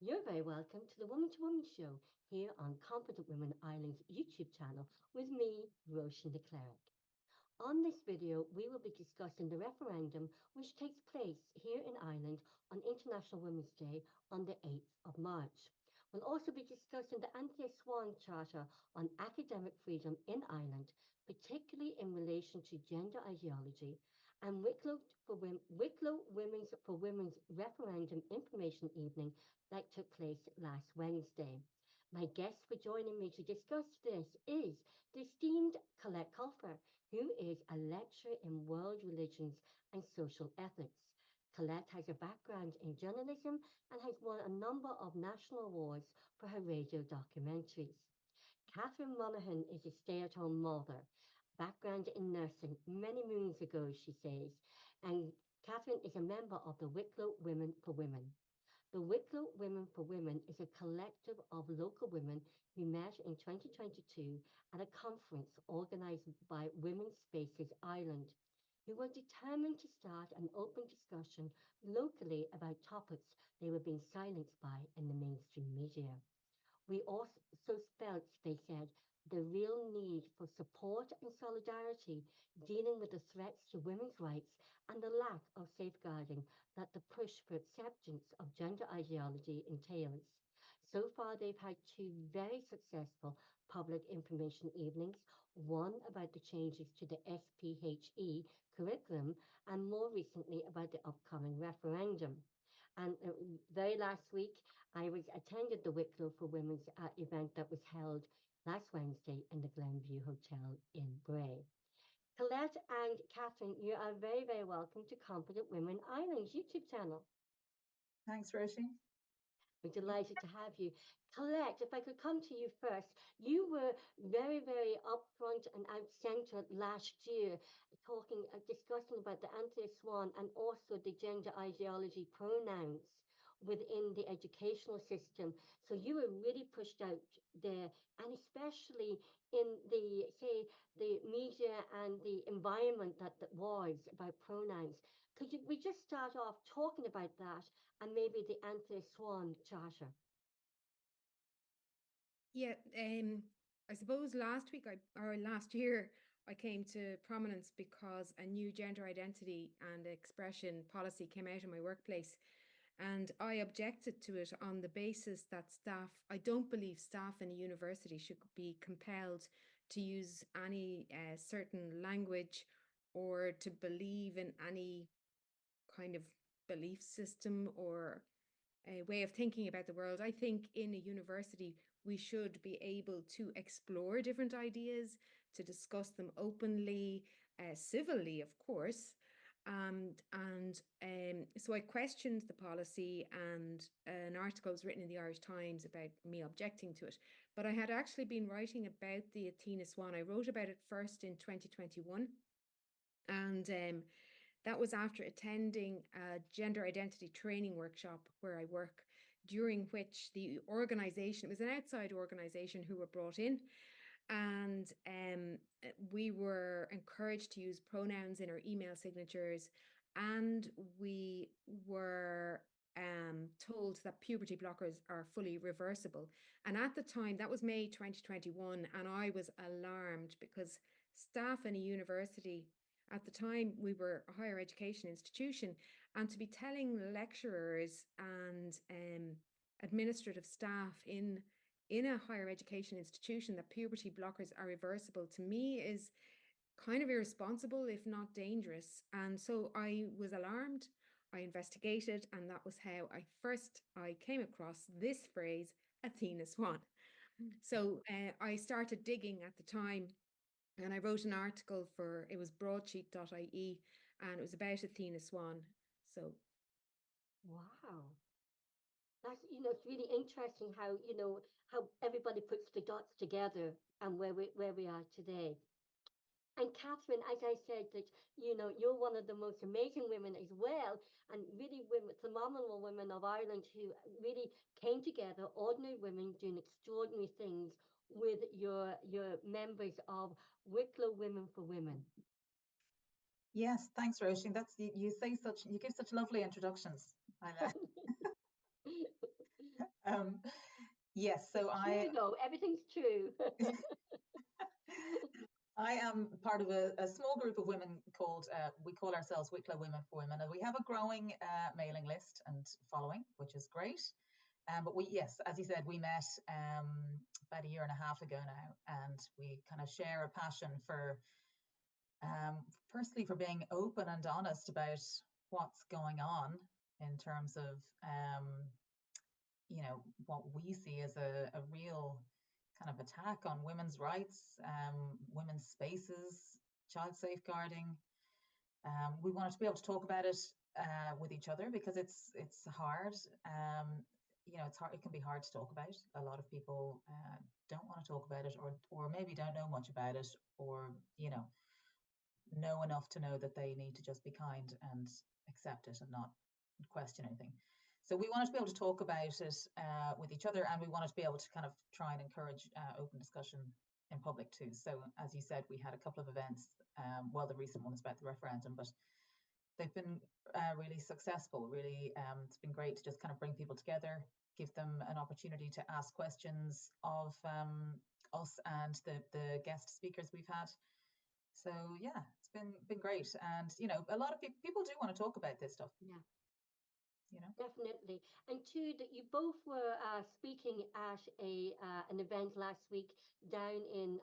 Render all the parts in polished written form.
You're very welcome to the Woman4Women show here on Competent Women Ireland's YouTube channel with me, Roshan de Cleric. On this video, we will be discussing the referendum which takes place here in Ireland on International Women's Day on the 8th of March. We'll also be discussing the Anti-Swan Charter on academic freedom in Ireland, particularly in relation to gender ideology, and Wicklow Women's for Women's referendum information evening that took place last Wednesday. My guest for joining me to discuss this is the esteemed Colette Colfer, who is a lecturer in world religions and social ethics. Colette has a background in journalism and has won a number of national awards for her radio documentaries. Catherine Monaghan is a stay at home mother, background in nursing many moons ago, she says, and Catherine is a member of the Wicklow Women4Women. The Wicklow Women4Women is a collective of local women who met in 2022 at a conference organised by Women's Spaces Ireland, who were determined to start an open discussion locally about topics they were being silenced by in the mainstream media. We also felt, they said, the real need for support and solidarity dealing with the threats to women's rights and the lack of safeguarding that the push for acceptance of gender ideology entails. So far, they've had two very successful public information evenings, one about the changes to the SPHE curriculum, and more recently about the upcoming referendum. And very last week, I was attended the Wicklow for Women's event that was held last Wednesday in the Glenview Hotel in Bray. Colette and Catherine, you are very, very welcome to Competent Women Ireland's YouTube channel. Thanks, Roshi. We're delighted to have you. Colette, if I could come to you first, you were very, very upfront and out centre last year, discussing about the anti-swan and also the gender ideology pronouns within the educational system. So you were really pushed out there, and especially in the, say, the media and the environment that was about pronouns. We just start off talking about that and maybe the anti-swan charter? Yeah, I suppose last year, I came to prominence because a new gender identity and expression policy came out in my workplace. And I objected to it on the basis that I don't believe staff in a university should be compelled to use any certain language or to believe in any kind of belief system or a way of thinking about the world. I think in a university, we should be able to explore different ideas, to discuss them openly, civilly, of course. So I questioned the policy, and an article was written in the Irish Times about me objecting to it. But I had actually been writing about the Athena Swan. I wrote about it first in 2021. And that was after attending a gender identity training workshop where I work, during which the organization, it was an outside organization who were brought in, and we were encouraged to use pronouns in our email signatures, and we were told that puberty blockers are fully reversible. And at the time, that was May 2021, and I was alarmed because staff in a university, at the time, we were a higher education institution, and to be telling lecturers and administrative staff in a higher education institution that puberty blockers are reversible, to me is kind of irresponsible, if not dangerous. And so I was alarmed. I investigated, and that was how I came across this phrase, Athena Swan. So I started digging at the time, and I wrote an article it was broadsheet.ie, and it was about Athena Swan. So. Wow. That's, it's really interesting how, how everybody puts the dots together and where we are today. And Catherine, as I said, that, you're one of the most amazing women as well, and really women, phenomenal women of Ireland who really came together, ordinary women doing extraordinary things with your members of Wicklow Women4Women. Yes, thanks, Roisin. You give such lovely introductions. Yes, so It's true though, everything's true. I am part of a small group of women called, we call ourselves Wicklow Women4Women, and we have a growing mailing list and following, which is great. But yes, as you said, we met about a year and a half ago now, and we kind of share a passion for, firstly, for being open and honest about what's going on in terms of, what we see as a real kind of attack on women's rights, women's spaces, child safeguarding. We wanted to be able to talk about it with each other because it's hard. It's hard. It can be hard to talk about. A lot of people don't want to talk about it, or maybe don't know much about it, or know enough to know that they need to just be kind and accept it and not question anything. So we wanted to be able to talk about it with each other, and we wanted to be able to kind of try and encourage open discussion in public too. So as you said, we had a couple of events. Well, the recent one is about the referendum, but they've been really successful. Really, it's been great to just kind of bring people together, give them an opportunity to ask questions of us and the guest speakers we've had. So yeah, it's been great, and a lot of people do want to talk about this stuff. Yeah. Definitely. And two, that you both were speaking at an event last week down in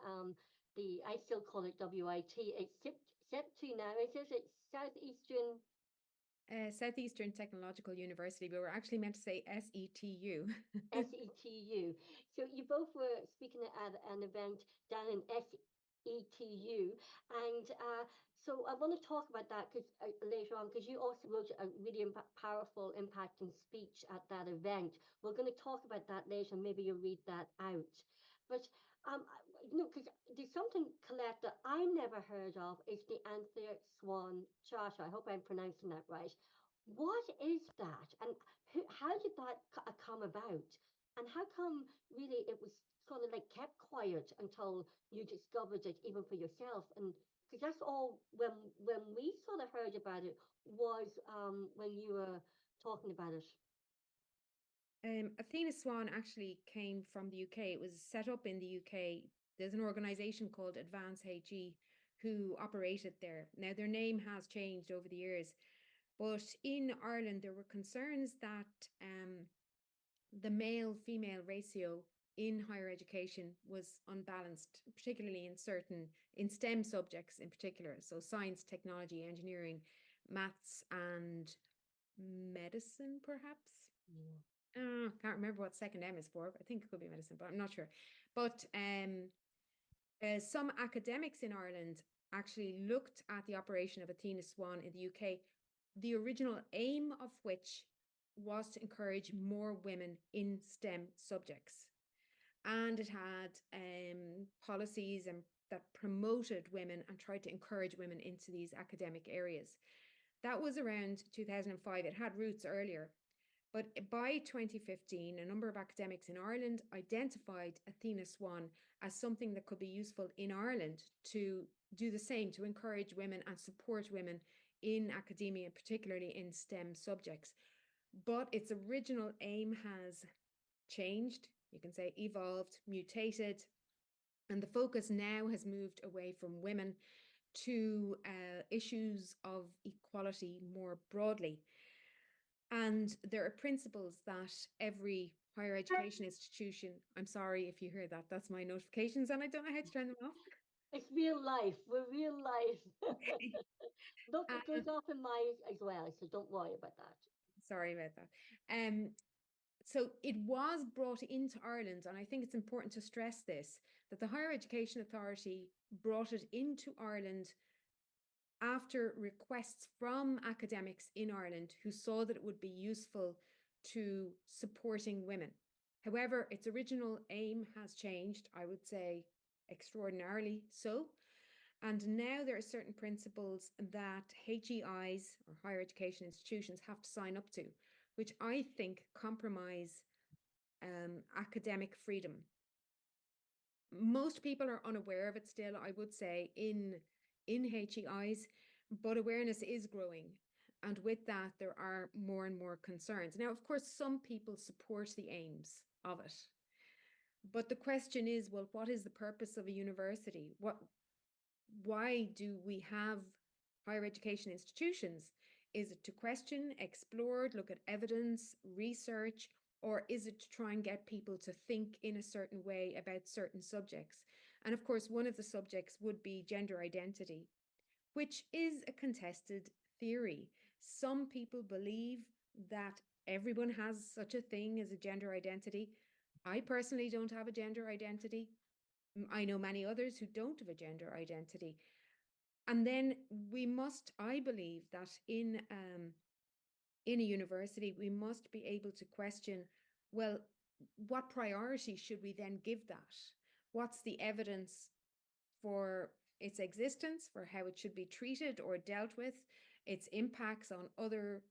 I still call it WIT. It's SEPTU now. It says it's Southeastern Technological University, but we're actually meant to say SETU. SETU. So you both were speaking at an event down in SETU, and so I want to talk about that because later on, because you also wrote a really powerful, impacting speech at that event. We're going to talk about that later. Maybe you'll read that out. But because there's something, Colette, that I never heard of is the Swan Charter. I hope I'm pronouncing that right. What is that, and how did that come about? And how come really it was sort of like kept quiet until you discovered it, even for yourself? And because that's all when we sort of heard about it was when you were talking about it. Athena Swan actually came from the UK. It was set up in the UK. There's an organization called Advance HE who operated there. Now, their name has changed over the years, but in Ireland, there were concerns that the male-female ratio in higher education was unbalanced, particularly in STEM subjects in particular. So science, technology, engineering, maths, and medicine, perhaps. Can't remember what second M is for. I think it could be medicine, but I'm not sure. But some academics in Ireland actually looked at the operation of Athena Swan in the UK, the original aim of which was to encourage more women in STEM subjects. And it had policies that promoted women and tried to encourage women into these academic areas. That was around 2005. It had roots earlier. But by 2015, a number of academics in Ireland identified Athena Swan as something that could be useful in Ireland to do the same, to encourage women and support women in academia, particularly in STEM subjects. But its original aim has changed, you can say evolved, mutated, and the focus now has moved away from women to issues of equality more broadly. And there are principles that every higher education institution, I'm sorry if you hear that, that's my notifications and I don't know how to turn them off. It's real life. We're real life. Okay. Look, it goes off in mine as well, so don't worry about that. Sorry about that. So it was brought into Ireland, and I think it's important to stress this, that the Higher Education Authority brought it into Ireland after requests from academics in Ireland who saw that it would be useful to supporting women. However, its original aim has changed, I would say extraordinarily so. And now there are certain principles that HEIs, or higher education institutions, have to sign up to, which I think compromise academic freedom. Most people are unaware of it still, I would say, in HEIs, but awareness is growing. And with that, there are more and more concerns. Now, of course, some people support the aims of it. But the question is, well, what is the purpose of a university? Why do we have higher education institutions? Is it to question, explore, look at evidence, research, or is it to try and get people to think in a certain way about certain subjects? And of course, one of the subjects would be gender identity, which is a contested theory. Some people believe that everyone has such a thing as a gender identity. I personally don't have a gender identity. I know many others who don't have a gender identity. And then we must, I believe, that in a university, we must be able to question, well, what priority should we then give that? What's the evidence for its existence, for how it should be treated or dealt with, its impacts on other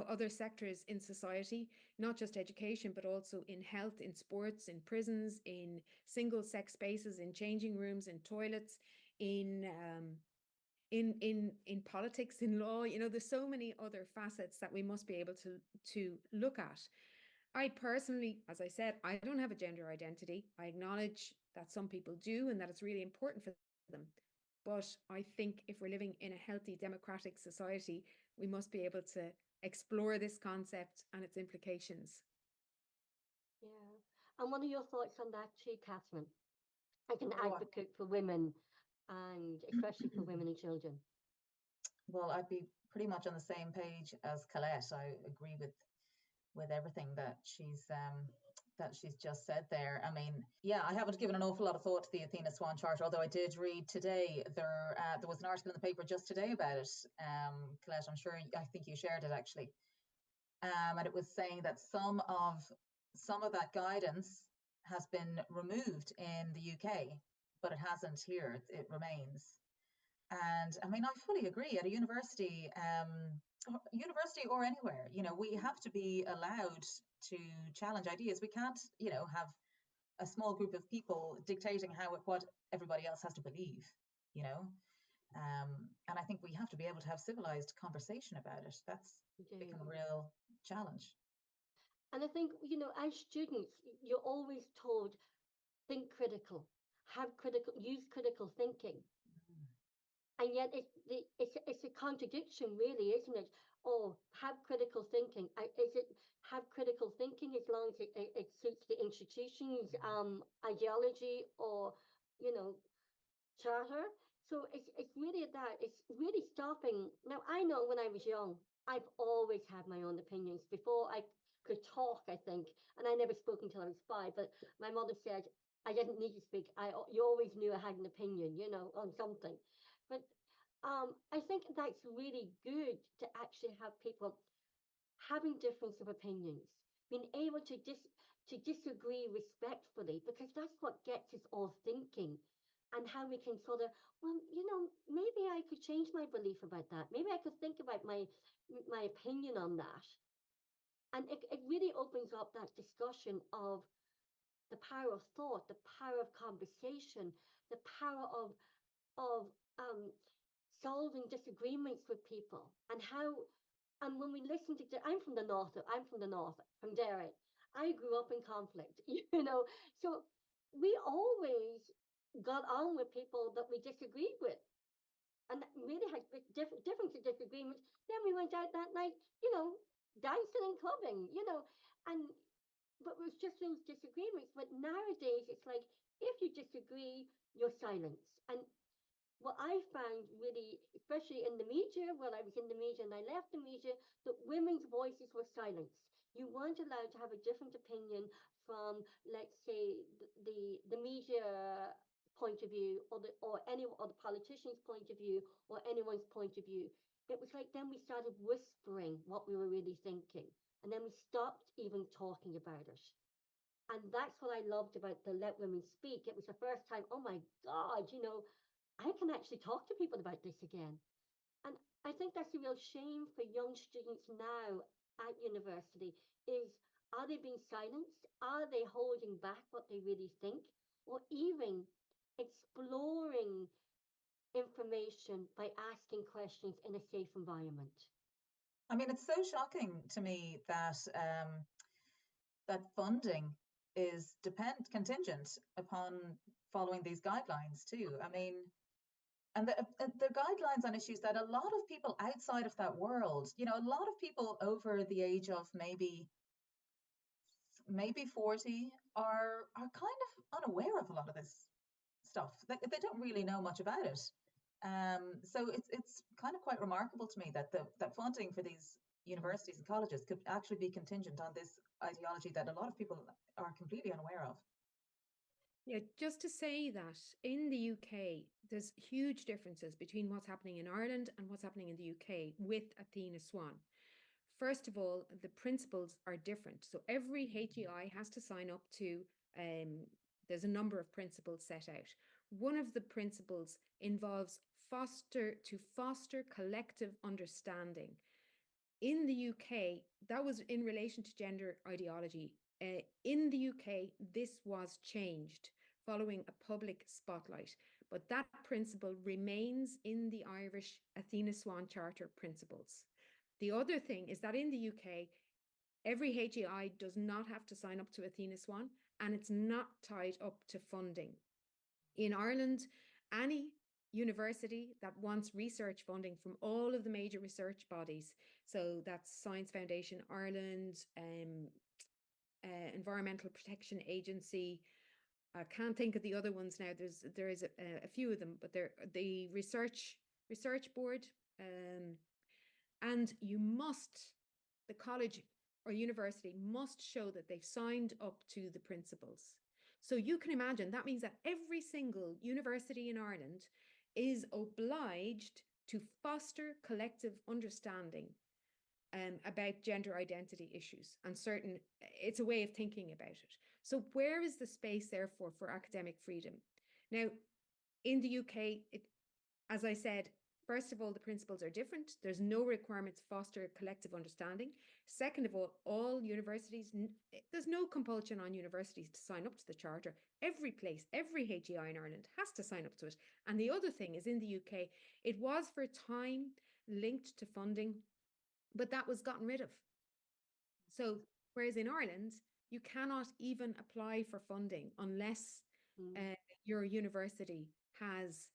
other sectors in society, not just education, but also in health, in sports, in prisons, in single sex spaces, in changing rooms, in toilets, in in politics, in law. There's so many other facets that we must be able to look at. I personally, as I said, I don't have a gender identity. I acknowledge that some people do and that it's really important for them. But I think if we're living in a healthy democratic society, we must be able to explore this concept and its implications. Yeah. And what are your thoughts on that too, Catherine, as an Oh, advocate for women and especially for women and children? well, I'd be pretty much on the same page as Colette. I agree with everything that she's just said there. I mean, yeah, I haven't given an awful lot of thought to the Athena Swan Charter, although I did read today there was an article in the paper just today about it. Colette, I think you shared it actually, and it was saying that some of that guidance has been removed in the UK, but it hasn't here. It remains. And I mean, I fully agree. At a university or anywhere, we have to be allowed to challenge ideas. We can't, have a small group of people dictating what everybody else has to believe, you know. And I think we have to be able to have civilized conversation about it. That's become a real challenge. And I think, as students, you're always told, think critical, use critical thinking. And yet it's a contradiction, really, isn't it? Oh, have critical thinking. Is it have critical thinking as long as it suits the institution's ideology or, you know, charter? So it's really that. It's really stopping. Now, I know when I was young, I've always had my own opinions before I could talk, I think. And I never spoke until I was 5. But my mother said I didn't need to speak. You always knew I had an opinion, on something. But I think that's really good to actually have people having difference of opinions, being able to disagree respectfully, because that's what gets us all thinking, and how we can sort of, well, maybe I could change my belief about that. Maybe I could think about my opinion on that, and it really opens up that discussion of the power of thought, the power of conversation, the power of solving disagreements with people, and how, and when we listen to, I'm from the north, from Derry. I grew up in conflict, so we always got on with people that we disagreed with, and that really had different disagreements. Then we went out that night, dancing and clubbing, and but it was just those disagreements. But nowadays, it's like if you disagree, you're silenced. And what I found really, especially in the media, when I was in the media and I left the media, that women's voices were silenced. You weren't allowed to have a different opinion from, let's say, the media point of view, or the politician's point of view, or anyone's point of view. It was like then we started whispering what we were really thinking, and then we stopped even talking about it. And that's what I loved about the Let Women Speak. It was the first time, oh my God, I can actually talk to people about this again. And I think that's a real shame for young students now at university is, are they being silenced? Are they holding back what they really think? Or even exploring information by asking questions in a safe environment? I mean, it's so shocking to me that that funding is contingent upon following these guidelines too. I mean, and the guidelines on issues that a lot of people outside of that world, you know, a lot of people over the age of maybe 40 are kind of unaware of a lot of this stuff. They don't really know much about it. So it's kind of quite remarkable to me that that funding for these universities and colleges could actually be contingent on this ideology that a lot of people are completely unaware of. Yeah, just to say that in the UK, there's huge differences between what's happening in Ireland and what's happening in the UK with Athena Swan. First of all, the principles are different. So every HEI has to sign up to, there's a number of principles set out. One of the principles involves foster collective understanding. In the UK, that was in relation to gender ideology. In the UK, this was changed following a public spotlight, but that principle remains in the Irish Athena Swan Charter principles. The other thing is that in the UK, every HEI does not have to sign up to Athena Swan, and it's not tied up to funding. In Ireland, any university that wants research funding from all of the major research bodies, so that's Science Foundation Ireland, Environmental Protection Agency, I can't think of the other ones now. There is a few of them, but they're the research board, and the college or university must show that they've signed up to the principles. So you can imagine that means that every single university in Ireland is obliged to foster collective understanding about gender identity issues and certain, it's a way of thinking about it. So where is the space therefore for academic freedom? Now, in the UK, as I said, first of all, the principles are different. There's no requirement to foster collective understanding. Second of all universities, there's no compulsion on universities to sign up to the Charter. Every place, every HEI in Ireland has to sign up to it. And the other thing is in the UK, it was for a time linked to funding, but that was gotten rid of. So whereas in Ireland, you cannot even apply for funding unless your university has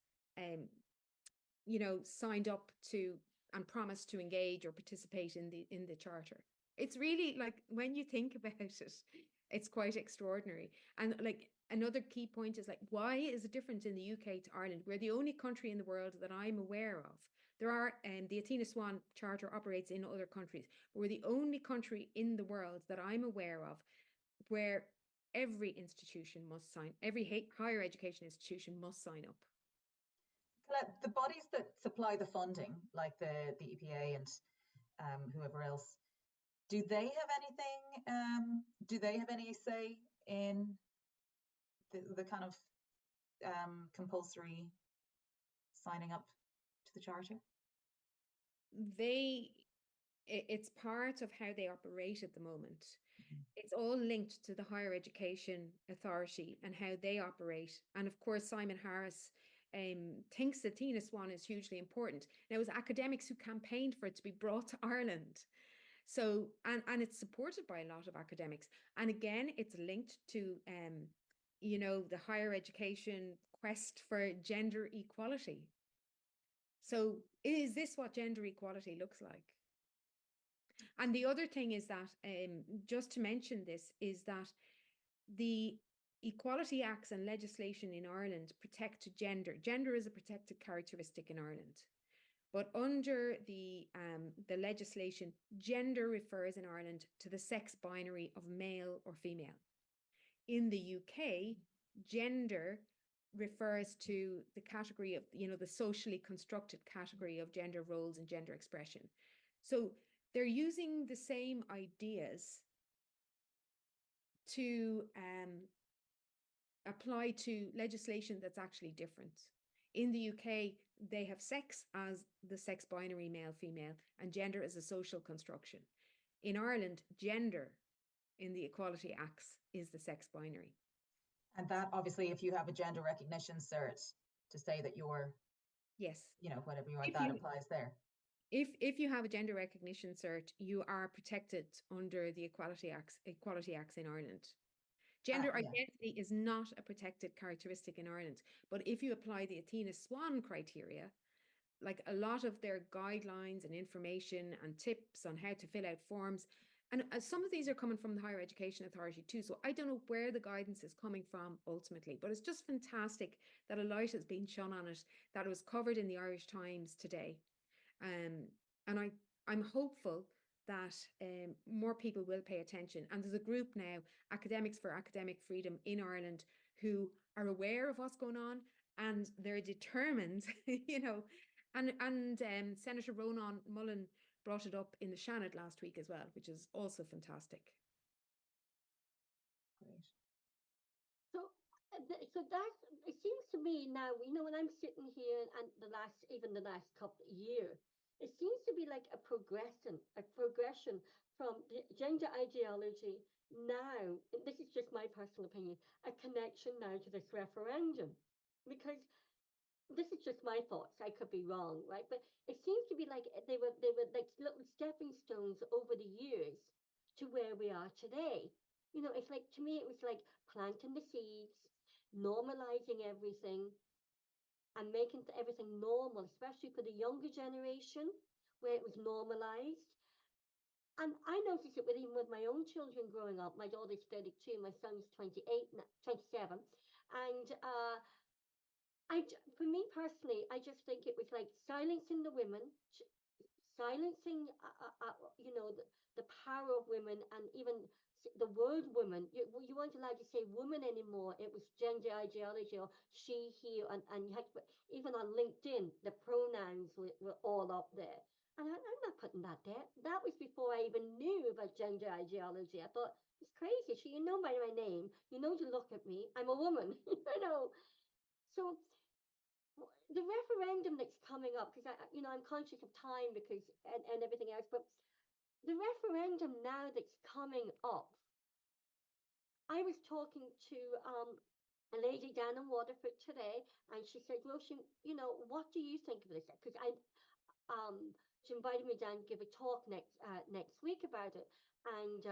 signed up to and promised to engage or participate in the charter. It's really like, when you think about it, it's quite extraordinary. And like another key point is like, why is it different in the UK to Ireland? We're the only country in the world that I'm aware of. There are the Athena Swan Charter operates in other countries. But we're the only country in the world that I'm aware of where every institution must sign, every higher education institution must sign up. Colette, the bodies that supply the funding, like the EPA and whoever else, do they have anything? Do they have any say in the kind of compulsory signing up to the charter? It's part of how they operate at the moment. It's all linked to the Higher Education Authority and how they operate. And of course, Simon Harris thinks that Athena Swan is hugely important. Now, it was academics who campaigned for it to be brought to Ireland. So, and it's supported by a lot of academics. And again, it's linked to, the higher education quest for gender equality. So is this what gender equality looks like? And the other thing is that, just to mention this, is that the Equality Acts and legislation in Ireland protect gender. Gender is a protected characteristic in Ireland. But under the legislation, gender refers in Ireland to the sex binary of male or female. In the UK, gender refers to the category of, the socially constructed category of gender roles and gender expression. So they're using the same ideas to apply to legislation that's actually different. In the UK, they have sex as the sex binary male, female, and gender as a social construction. In Ireland, gender in the Equality Acts is the sex binary. And that obviously, if you have a gender recognition cert to say that you're, yes, whatever you are, that applies there. If you have a gender recognition cert, you are protected under the Equality Acts in Ireland. Gender Yeah. identity is not a protected characteristic in Ireland, but if you apply the Athena Swan criteria, like a lot of their guidelines and information and tips on how to fill out forms, and some of these are coming from the Higher Education Authority too. So I don't know where the guidance is coming from ultimately, but it's just fantastic that a light has been shone on it, that it was covered in the Irish Times today. And I'm hopeful that more people will pay attention. And there's a group now, Academics for Academic Freedom in Ireland, who are aware of what's going on, and they're determined, and Senator Ronan Mullen brought it up in the Shannon last week as well, which is also fantastic. Great. So that it seems to me now, when I'm sitting here and the last couple of years, it seems to be like a progression from the gender ideology now. And this is just my personal opinion, a connection now to this referendum, because this is just my thoughts. I could be wrong, right? But it seems to be like they were like little stepping stones over the years to where we are today. It's like, to me, it was like planting the seeds, normalizing everything, and making everything normal, especially for the younger generation, where it was normalized. And I noticed it even with my own children growing up. My daughter's 32, my son's 28, 27, and for me personally, I just think it was like silencing the women, silencing, the power of women, and even the word woman. You weren't allowed to say woman anymore. It was gender ideology, or she, he, and you had to put, even on LinkedIn, the pronouns were all up there. And I'm not putting that there. That was before I even knew about gender ideology. I thought, it's crazy. So you know by my name, you know to look at me. I'm a woman, So the referendum that's coming up, because I'm conscious of time, because and everything else, but the referendum now that's coming up, I was talking to a lady down in Waterford today, and she said, Roshan, what do you think of this? Because she invited me down to give a talk next week about it, and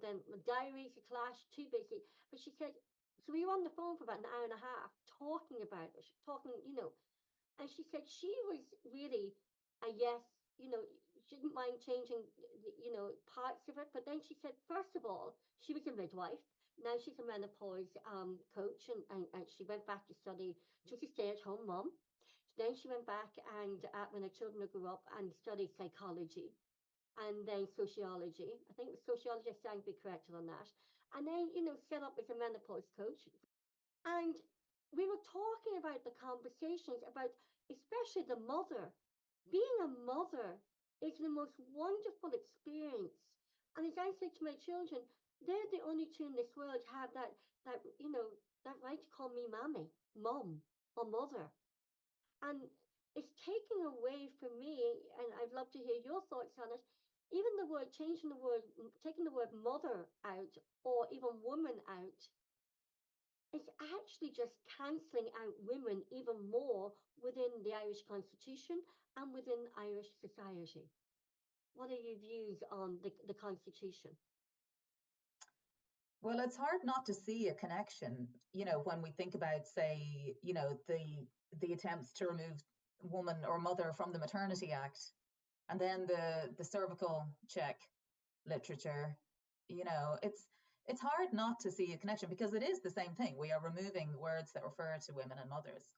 then my diaries are clashed, too busy. But she said, so we were on the phone for about an hour and a half talking about it, and she said she was really a yes, she didn't mind changing, parts of it. But then she said, first of all, she was a midwife. Now she's a menopause coach, and she went back to study. She was a stay-at-home mom. Then she went back and when her children grew up, and studied psychology, and then sociology. I think it was sociology. I stand to be corrected on that. And then, set up as a menopause coach. And we were talking about the conversations about, especially the mother. Being a mother is the most wonderful experience. And as I said to my children, they're the only two in this world who have that right to call me mommy, mom, or mother. And it's taking away from me, and I'd love to hear your thoughts on it. Even the word, changing the word, taking the word mother out, or even woman out, it's actually just cancelling out women even more within the Irish Constitution and within Irish society. What are your views on the Constitution? Well, it's hard not to see a connection, when we think about, say, the attempts to remove woman or mother from the Maternity Act, and then the cervical check literature. It's hard not to see a connection, because it is the same thing. We are removing words that refer to women and mothers.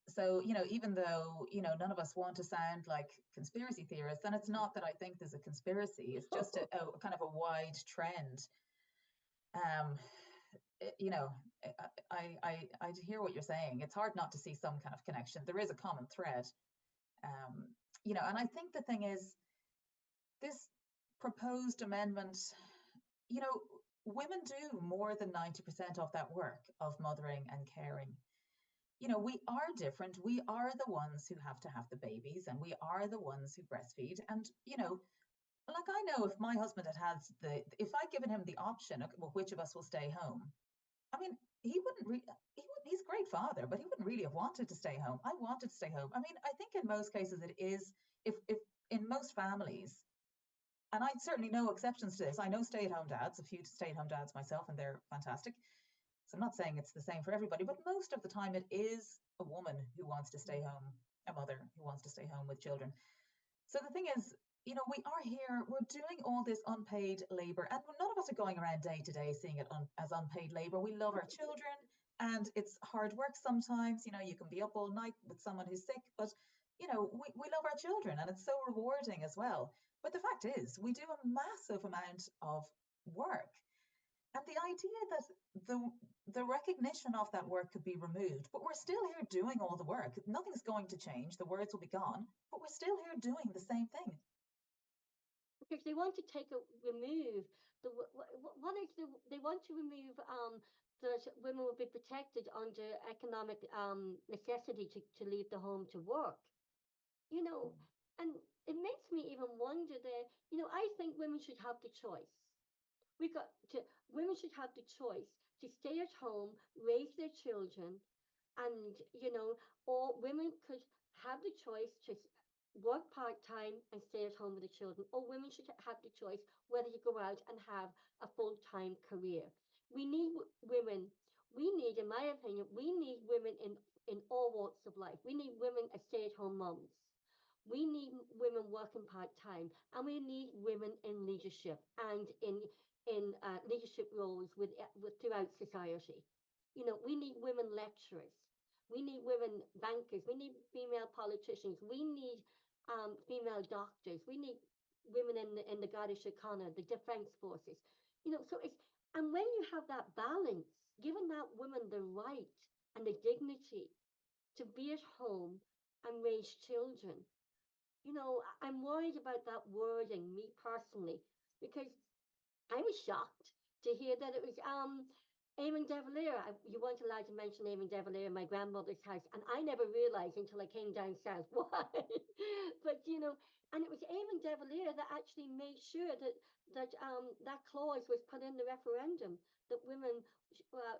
So, even though, none of us want to sound like conspiracy theorists, and it's not that I think there's a conspiracy, it's just a kind of a wide trend. I hear what you're saying. It's hard not to see some kind of connection. There is a common thread. And I think the thing is, this proposed amendment, women do more than 90% of that work of mothering and caring. We are different. We are the ones who have to have the babies, and we are the ones who breastfeed. And, like, I know if my husband if I'd given him the option of, well, which of us will stay home, I mean, he's a great father, but he wouldn't really have wanted to stay home. I wanted to stay home. I mean, I think in most cases it is, if in most families, and I certainly know exceptions to this. I know stay-at-home dads, a few stay-at-home dads myself, and they're fantastic. So I'm not saying it's the same for everybody, but most of the time it is a woman who wants to stay home, a mother who wants to stay home with children. So the thing is, we are here, we're doing all this unpaid labor, and none of us are going around day to day seeing it as unpaid labor. We love our children, and it's hard work sometimes. You can be up all night with someone who's sick, but we love our children, and it's so rewarding as well. But the fact is, we do a massive amount of work. And the idea that the recognition of that work could be removed, but we're still here doing all the work. Nothing's going to change. The words will be gone, but we're still here doing the same thing. Because they want to remove what is they want to remove that women will be protected under economic necessity to leave the home to work. You know, and it makes me even wonder that, I think women should have the choice. We got to Women should have the choice to stay at home, raise their children, and or women could have the choice to work part-time and stay at home with the children, or women should have the choice whether to go out and have a full-time career. We need women. In my opinion, we need women in all walks of life. We need women as stay-at-home moms. We need women working part-time, and we need women in leadership and in leadership roles with throughout society. We need women lecturers. We need women bankers. We need female politicians. We need female doctors. We need women in the Garda Síochána, the defense forces. So and when you have that balance, giving that woman the right and the dignity to be at home and raise children, I'm worried about that wording, me personally, because I was shocked to hear that it was Eamon de Valera. You weren't allowed to mention Eamon de Valera in my grandmother's house, and I never realised until I came down south why. But and it was Eamon de Valera that actually made sure that clause was put in the referendum that women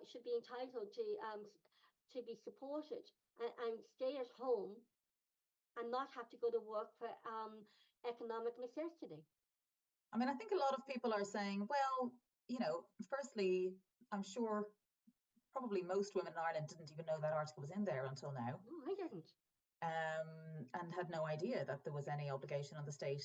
should be entitled to be supported and stay at home and not have to go to work for economic necessity. I mean, I think a lot of people are saying, well, firstly, I'm sure probably most women in Ireland didn't even know that article was in there until now. No, I didn't. And had no idea that there was any obligation on the state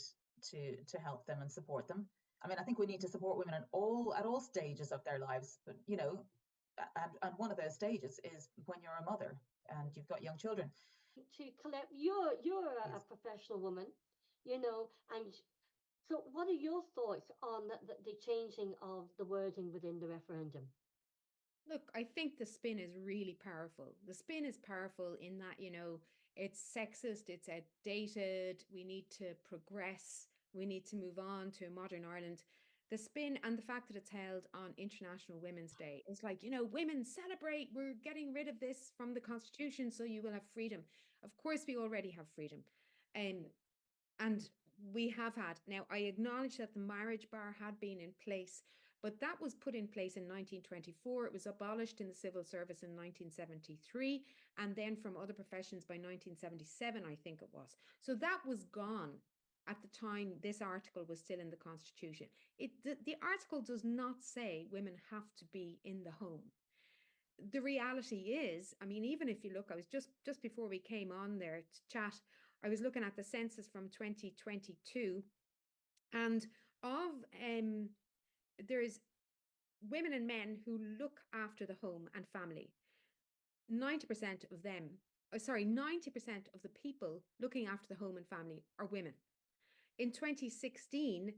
to help them and support them. I mean, I think we need to support women at all stages of their lives, but and one of those stages is when you're a mother and you've got young children. To Colette, you're a professional woman, and so what are your thoughts on the changing of the wording within the referendum? Look, I think the spin is really powerful. The spin is powerful in that, it's sexist, it's outdated, we need to progress, we need to move on to a modern Ireland. The spin and the fact that it's held on International Women's Day, it's like, women celebrate, we're getting rid of this from the Constitution, so you will have freedom. Of course, we already have freedom. And we have had. Now, I acknowledge that the marriage bar had been in place, but that was put in place in 1924. It was abolished in the civil service in 1973, and then from other professions by 1977, I think it was. So that was gone at the time this article was still in the Constitution. The article does not say women have to be in the home. The reality is, I mean, even if you look, I was just before we came on there to chat, I was looking at the census from 2022, and there's women and men who look after the home and family. 90% of them, 90% of the people looking after the home and family are women. In 2016,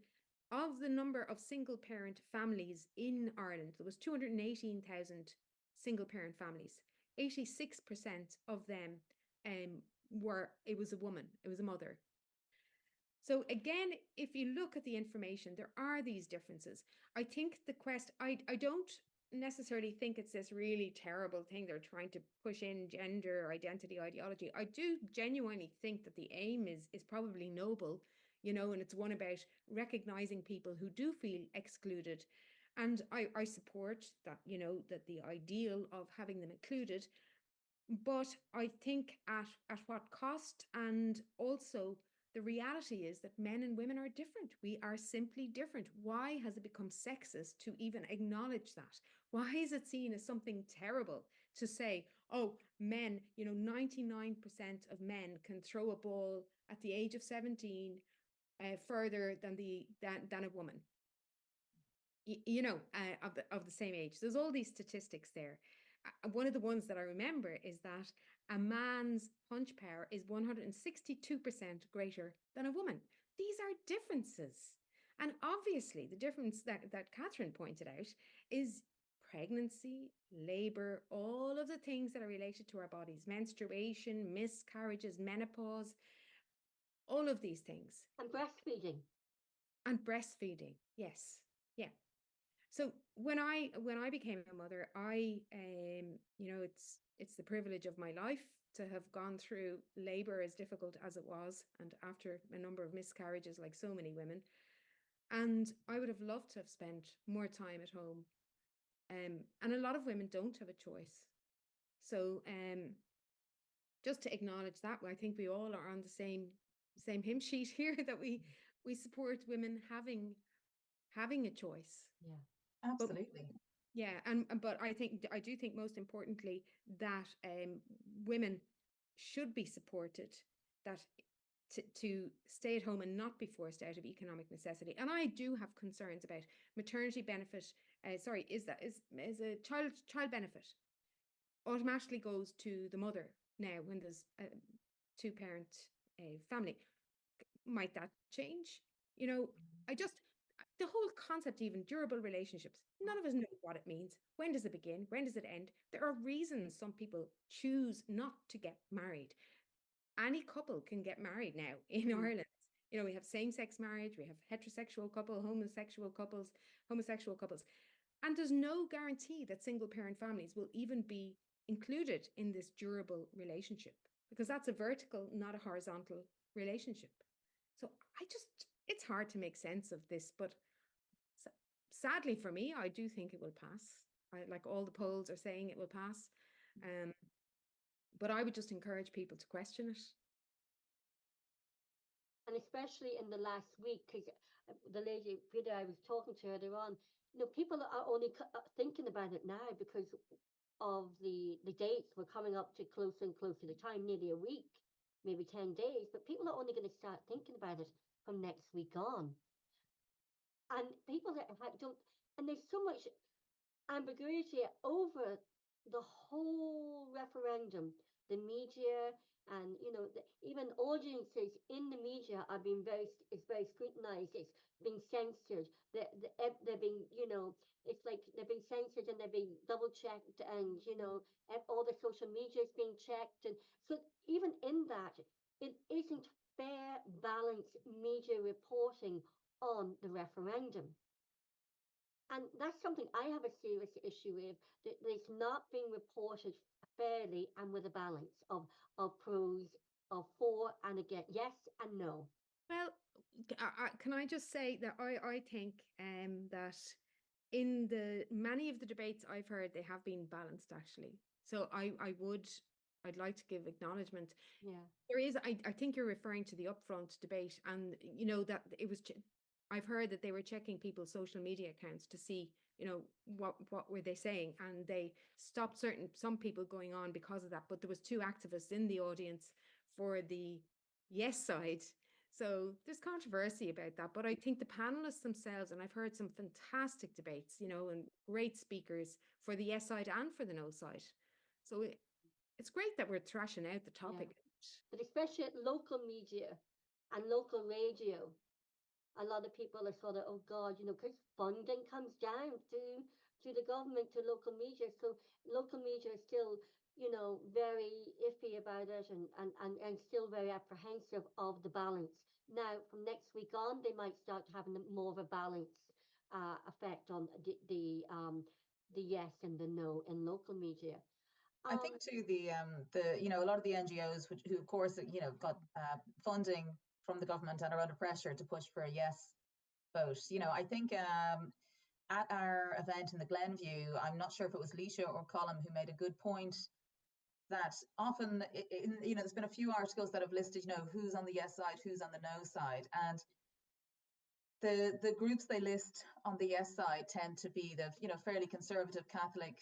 of the number of single parent families in Ireland, there was 218,000 single parent families. 86% of them it was a woman, it was a mother. So again, if you look at the information, there are these differences. I think I don't necessarily think it's this really terrible thing they're trying to push in gender identity ideology. I do genuinely think that the aim is probably noble, and it's one about recognizing people who do feel excluded. And I support that, that the ideal of having them included, but I think at what cost? And also the reality is that men and women are different. We are simply different. Why has it become sexist to even acknowledge that? Why is it seen as something terrible to say, oh, men, 99% of men can throw a ball at the age of 17 further than a woman, of the same age. There's all these statistics there. One of the ones that I remember is that a man's punch power is 162% greater than a woman. These are differences. And obviously, the difference that Catherine pointed out is pregnancy, labor, all of the things that are related to our bodies, menstruation, miscarriages, menopause, all of these things. And breastfeeding. And breastfeeding, yes. Yeah. So when I became a mother, it's the privilege of my life to have gone through labor, as difficult as it was, and after a number of miscarriages, like so many women. And I would have loved to have spent more time at home. And a lot of women don't have a choice. So just to acknowledge that, I think we all are on the same hymn sheet here, that we support women having a choice. Yeah. But Absolutely. yeah, but I do think most importantly that women should be supported, that to stay at home and not be forced out of economic necessity. And I do have concerns about maternity benefit. Sorry, is a child benefit automatically goes to the mother now when there's a two-parent family. Might that change? I just, the whole concept, even durable relationships, none of us know what it means. When does it begin? When does it end? There are reasons some people choose not to get married. Any couple can get married now in Ireland. We have same-sex marriage, we have heterosexual couple, homosexual couples, and there's no guarantee that single-parent families will even be included in this durable relationship, because that's a vertical, not a horizontal relationship. So it's hard to make sense of this, but sadly for me, I do think it will pass. Like all the polls are saying, it will pass. But I would just encourage people to question it. And especially in the last week, because the lady Peter I was talking to earlier on, people are only thinking about it now because of the dates. We're coming up to closer and closer to time, nearly a week, maybe 10 days, but people are only going to start thinking about it from next week on. And people that don't, and there's so much ambiguity over the whole referendum. The media and even audiences in the media are being it's very scrutinized. It's being censored. They're being it's like they're being censored and they're being double checked, and all the social media is being checked, and so even in that, it isn't fair, balanced media reporting on the referendum. And that's something I have a serious issue with, that it's not being reported fairly and with a balance of pros, of for and against, yes and no. Well, can I just say that I think that in the many of the debates I've heard, they have been balanced, actually. So I'd like to give acknowledgement. Yeah. There is, I think you're referring to the upfront debate, and that it was, I've heard that they were checking people's social media accounts to see, what were they saying, and they stopped some people going on because of that. But there was two activists in the audience for the yes side. So there's controversy about that. But I think the panelists themselves, and I've heard some fantastic debates, and great speakers for the yes side and for the no side. So it's great that we're thrashing out the topic. Yeah. But especially at local media and local radio, a lot of people are sort of, oh God, because funding comes down to the government, to local media. So local media is still, very iffy about it, and still very apprehensive of the balance. Now, from next week on, they might start having more of a balance effect on the yes and the no in local media. I think too the a lot of the NGOs who of course got funding from the government and are under pressure to push for a yes vote. I think at our event in the Glenview, I'm not sure if it was Leisha or Colin who made a good point that often, there's been a few articles that have listed, who's on the yes side, who's on the no side. And the groups they list on the yes side tend to be the, fairly conservative Catholic,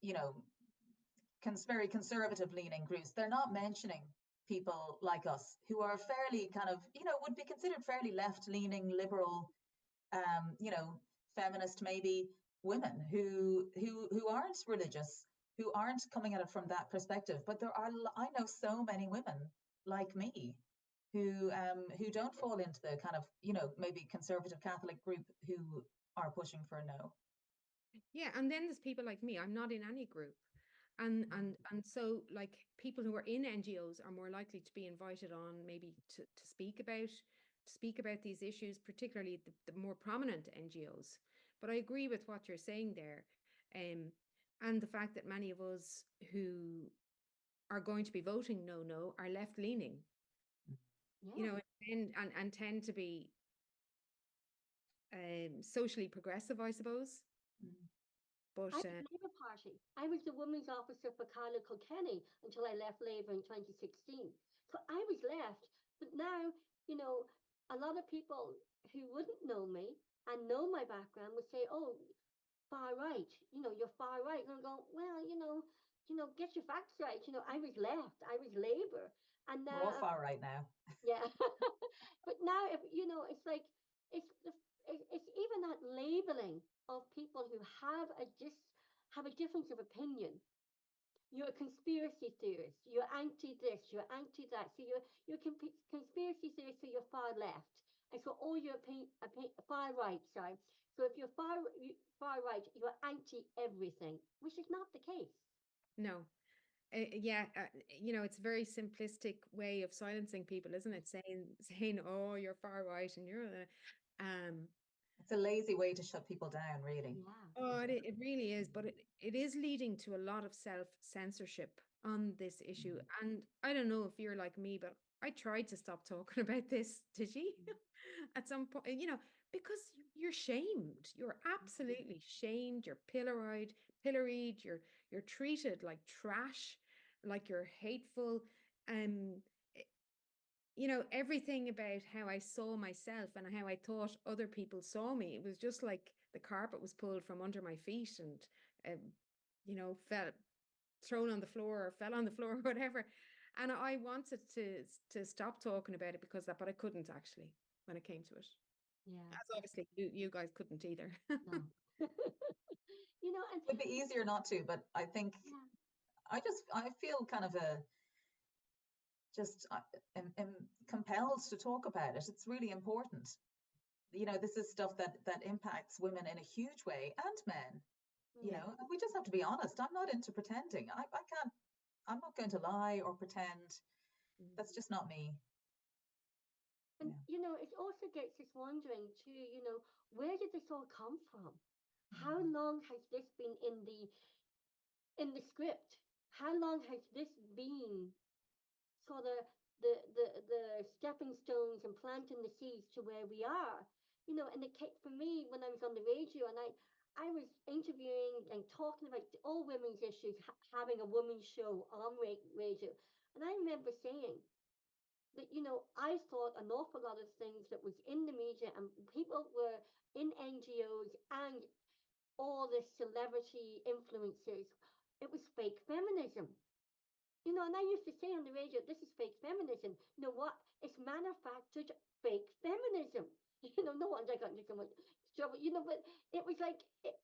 you know, very conservative leaning groups. They're not mentioning people like us who are fairly kind of, would be considered fairly left leaning, liberal, feminist, maybe women who aren't religious, who aren't coming at it from that perspective. But I know so many women like me who don't fall into the kind of, maybe conservative Catholic group who are pushing for a no. Yeah, and then there's people like me. I'm not in any group. And so like people who are in NGOs are more likely to be invited on maybe to speak about these issues, particularly the more prominent NGOs. But I agree with what you're saying there. And the fact that many of us who are going to be voting no are left leaning, Yeah. and tend to be socially progressive, I suppose. But I was Labour Party. I was the women's officer for Carla Kilkenny until I left Labour in 2016. So I was left. But now, a lot of people who wouldn't know me and know my background would say, "Oh, far right. You're far right." And I go, "Well, get your facts right. I was left. I was Labour, and We're all now far right now. yeah." But now, if it's like it's the it's even that labeling of people who have a difference of opinion. You're a conspiracy theorist. You're anti this. You're anti that. So you're conspiracy theorist. So you're far left, and so all your far right. Sorry. So if you're far right, you're anti everything, which is not the case. no. Yeah, it's a very simplistic way of silencing people, isn't it? Saying, "Oh, you're far right," and um, It's a lazy way to shut people down, really. Yeah. oh, it really is. But it is leading to a lot of self-censorship on this issue. And I don't know if you're like me, but I tried to stop talking about this, did you? At some point, because you're shamed. You're absolutely shamed. You're pilloried. You're treated like trash, like you're hateful. Um, eh, everything about how I saw myself and how I thought other people saw me. It was just like the carpet was pulled from under my feet and, fell thrown on the floor or fell on the floor or whatever. And I wanted to stop talking about it because that, but I couldn't actually when it came to it. Yeah. As obviously you guys couldn't either. No. And It would be easier not to, but I think yeah. I feel kind of just am compelled to talk about it. It's really important. This is stuff that impacts women in a huge way, and men. Yeah. And we just have to be honest. I'm not into pretending. I can't. I'm not going to lie or pretend. That's just not me. And Yeah. it also gets us wondering too, where did this all come from? How Mhm. long has this been in the script? How long has this been sort of the stepping stones and planting the seeds to where we are? And for me when I was on the radio and I was interviewing and talking about all women's issues, having a women's show on radio, and I remember saying that I thought an awful lot of things that was in the media and people were in NGOs and all the celebrity influencers, it was fake feminism. And I used to say on the radio, this is fake feminism. You know what? It's manufactured fake feminism. No wonder I got into so much trouble. But it was like,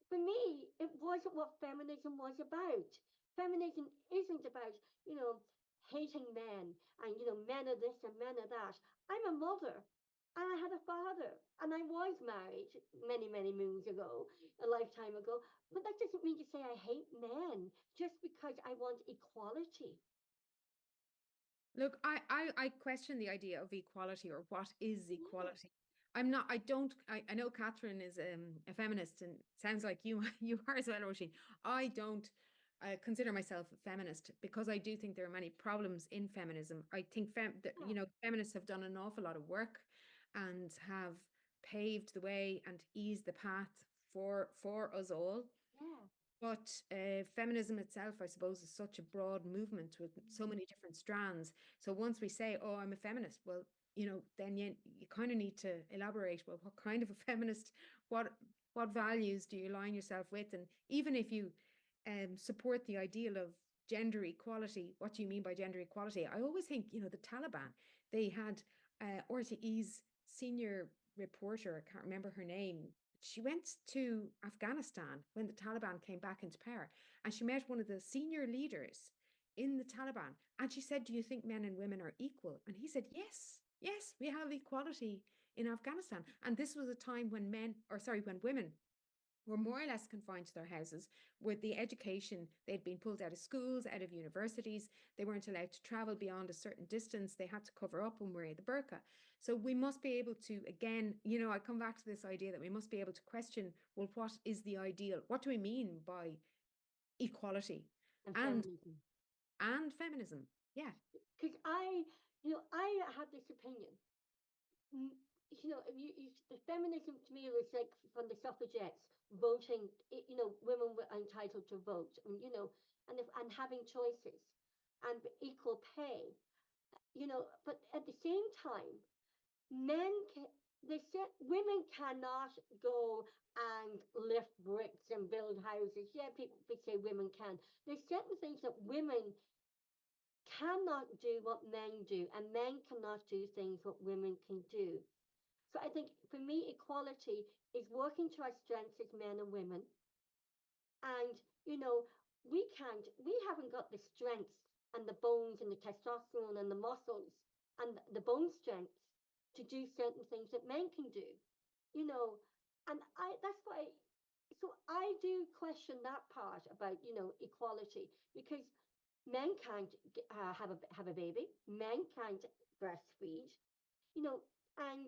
for me, it wasn't what feminism was about. Feminism isn't about, hating men and, men are this and men are that. I'm a mother and I had a father and I was married many, many moons ago, a lifetime ago. But that doesn't mean to say I hate men just because I want equality. Look, I question the idea of equality or what is Yeah. equality. I know Catherine is a feminist and sounds like you you are as well, Roisin. I don't consider myself a feminist because I do think there are many problems in feminism. I think that Yeah. feminists have done an awful lot of work and have paved the way and eased the path for us all. Yeah. But feminism itself, I suppose, is such a broad movement with so many different strands. So once we say, "Oh, I'm a feminist," well, then you kind of need to elaborate. Well, what kind of a feminist? What what values do you align yourself with? And even if you support the ideal of gender equality, what do you mean by gender equality? I always think, the Taliban, they had RTE's senior reporter, I can't remember her name. She went to Afghanistan when the Taliban came back into power, and she met one of the senior leaders in the Taliban. And she said, "Do you think men and women are equal?" And he said, "Yes, yes, we have equality in Afghanistan." And this was a time when when women were more or less confined to their houses, with the education, they'd been pulled out of schools, out of universities, they weren't allowed to travel beyond a certain distance, they had to cover up and wear the burqa. So we must be able to, again, I come back to this idea that we must be able to question, well, what is the ideal? What do we mean by equality And and feminism. feminism? Yeah. Because I have this opinion. Mm, the feminism to me was like from the suffragettes voting. Women were entitled to vote, and having choices, and equal pay. But at the same time, men can. They said women cannot go and lift bricks and build houses. Yeah, people say women can. There's certain things that women cannot do what men do, and men cannot do things what women can do. So I think for me, equality is working to our strengths as men and women. And, we haven't got the strength and the bones and the testosterone and the muscles and the bone strength to do certain things that men can do, you know. And that's why, so I do question that part about, equality, because men can't have a baby, men can't breastfeed, and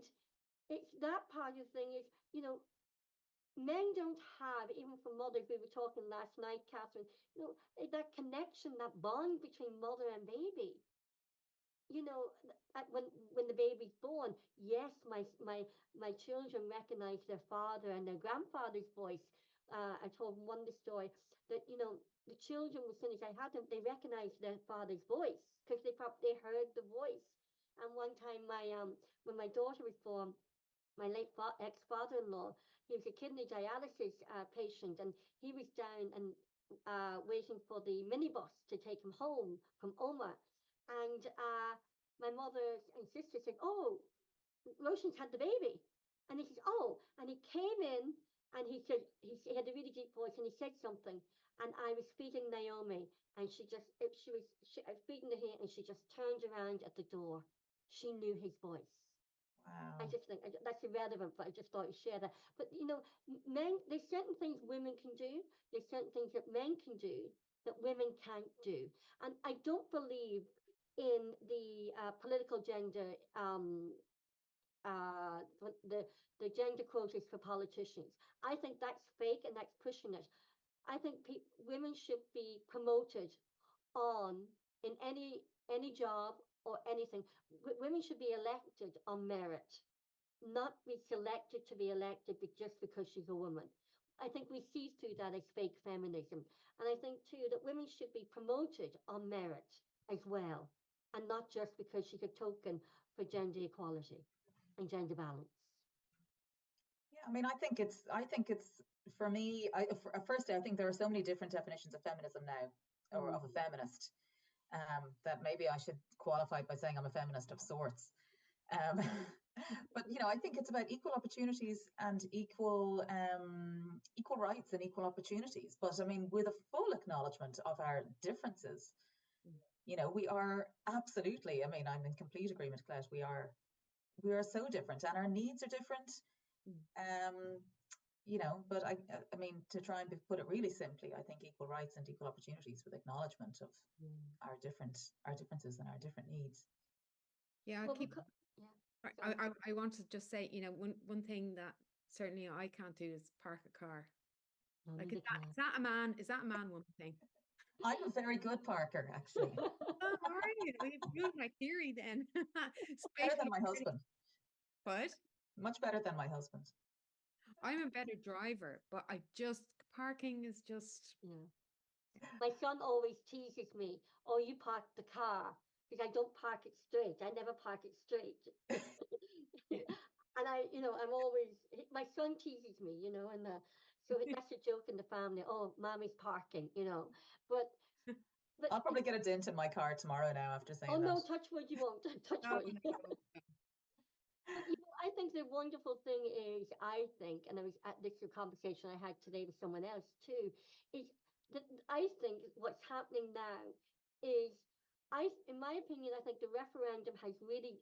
it's that part of the thing is, men don't have, even for mothers, we were talking last night, Catherine, that connection, that bond between mother and baby. When the baby's born, yes, my children recognize their father and their grandfather's voice. I told one the story that the children, as soon as I had them, they recognized their father's voice because they heard the voice. And one time, when my daughter was born, my late ex-father-in-law, he was a kidney dialysis patient, and he was down and waiting for the minibus to take him home from Oma. And my mother and sister said, "Oh, Roshan's had the baby." And he says, "Oh," and he came in and he said, he had a really deep voice and he said something. And I was feeding Naomi, and I was feeding her and she just turned around at the door. She knew his voice. I Wow. just think that's irrelevant, but I just thought I'd share that. But men, there's certain things women can do. There's certain things that men can do that women can't do. And I don't believe in the political gender, the gender quotas for politicians. I think that's fake and that's pushing it. I think women should be promoted on in any job or anything. Women should be elected on merit, not be selected to be elected just because she's a woman. I think we see through that as fake feminism. And I think too that women should be promoted on merit as well, and not just because she's a token for gender equality and gender balance. Yeah, I mean, I think it's for me. Firstly, I think there are so many different definitions of feminism now, or Mm. of a feminist, that maybe I should qualify by saying I'm a feminist of sorts. Um, but I think it's about equal opportunities and equal rights and equal opportunities. But I mean, with a full acknowledgement of our differences. We are absolutely. I mean, I'm in complete agreement, Colette. We are so different, and our needs are different. Um, but I mean, to try and put it really simply, I think equal rights and equal opportunities with acknowledgement of Mm. our differences and our different needs. Yeah, Well, because, yeah, I, sorry. I want to just say, one thing that certainly I can't do is park a car. No, Like, neither can is that a man woman thing? I'm a very good parker, actually, I. Oh, are you? Well, you've proved my theory then. better Spatial than my awareness. husband. What? Much better than my husband. I'm a better driver, but parking is just, Yeah. My son always teases me, "Oh, you park the car," because I don't park it straight. I never park it straight. And I'm always, my son teases me, and so that's a joke in the family. Oh, mommy's parking, but I'll it's, probably get a dent in my car tomorrow now after oh saying that. no, touch wood, you won't. Touch oh wood. no. But I think the wonderful thing is, I think, and I was at this conversation I had today with someone else too, is that I think what's happening now is, in my opinion, I think the referendum has really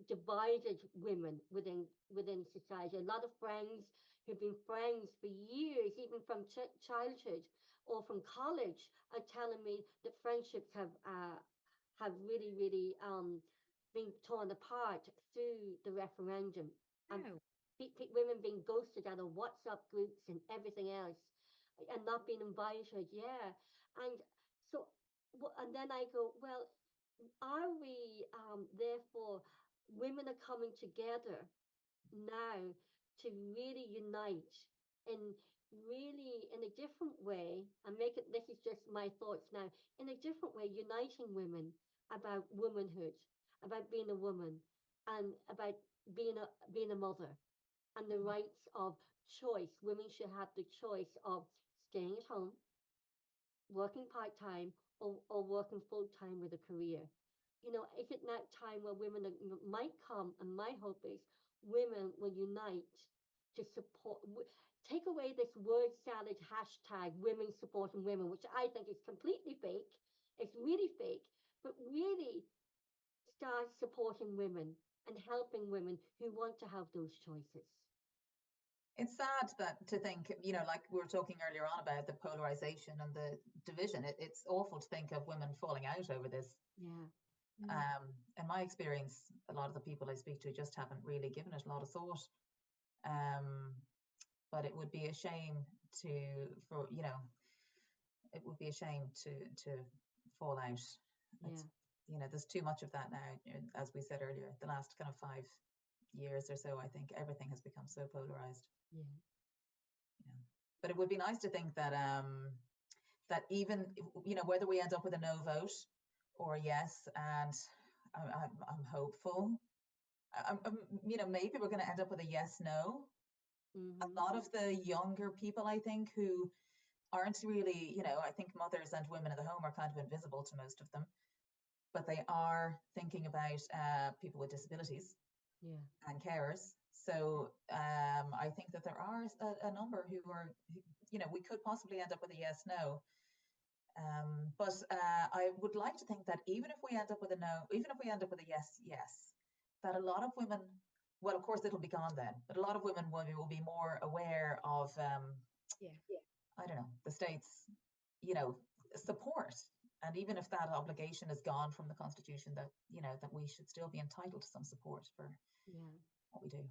divided women within society. A lot of friends who've been friends for years, even from childhood or from college, are telling me that friendships have really, really being torn apart through the referendum, and No. women being ghosted out of WhatsApp groups and everything else, and not being invited. Yeah, and so, and then I go, well, are we therefore, women are coming together now to really unite in really in a different way, and make it, this is just my thoughts now, in a different way, uniting women about womanhood, about being a woman, and about being a mother, and the rights of choice. Women should have the choice of staying at home, working part-time, or working full-time with a career. Is it that time where women might come, and my hope is women will unite to support, take away this word salad hashtag women supporting women, which I think is completely fake. It's really fake, but really start supporting women and helping women who want to have those choices. It's sad that to think, like we were talking earlier on about the polarization and the division. It's awful to think of women falling out over this. Yeah. In my experience, a lot of the people I speak to just haven't really given it a lot of thought. But it would be a shame it would be a shame to fall out. It's, there's too much of that now. As we said earlier, the last kind of 5 years or so, I think everything has become so polarized. Yeah. But it would be nice to think that that even whether we end up with a no vote or a yes, and I'm hopeful. Maybe we're going to end up with a yes no. Mm-hmm. A lot of the younger people, I think, who aren't really, I think mothers and women in the home are kind of invisible to most of them, but they are thinking about people with disabilities and carers. So I think that there are a number who are, we could possibly end up with a yes no. But I would like to think that even if we end up with a no, even if we end up with a yes, that a lot of women, well, of course it'll be gone then, but a lot of women will be more aware of, I don't know, the state's, support. And even if that obligation is gone from the Constitution, that, that we should still be entitled to some support for what we do.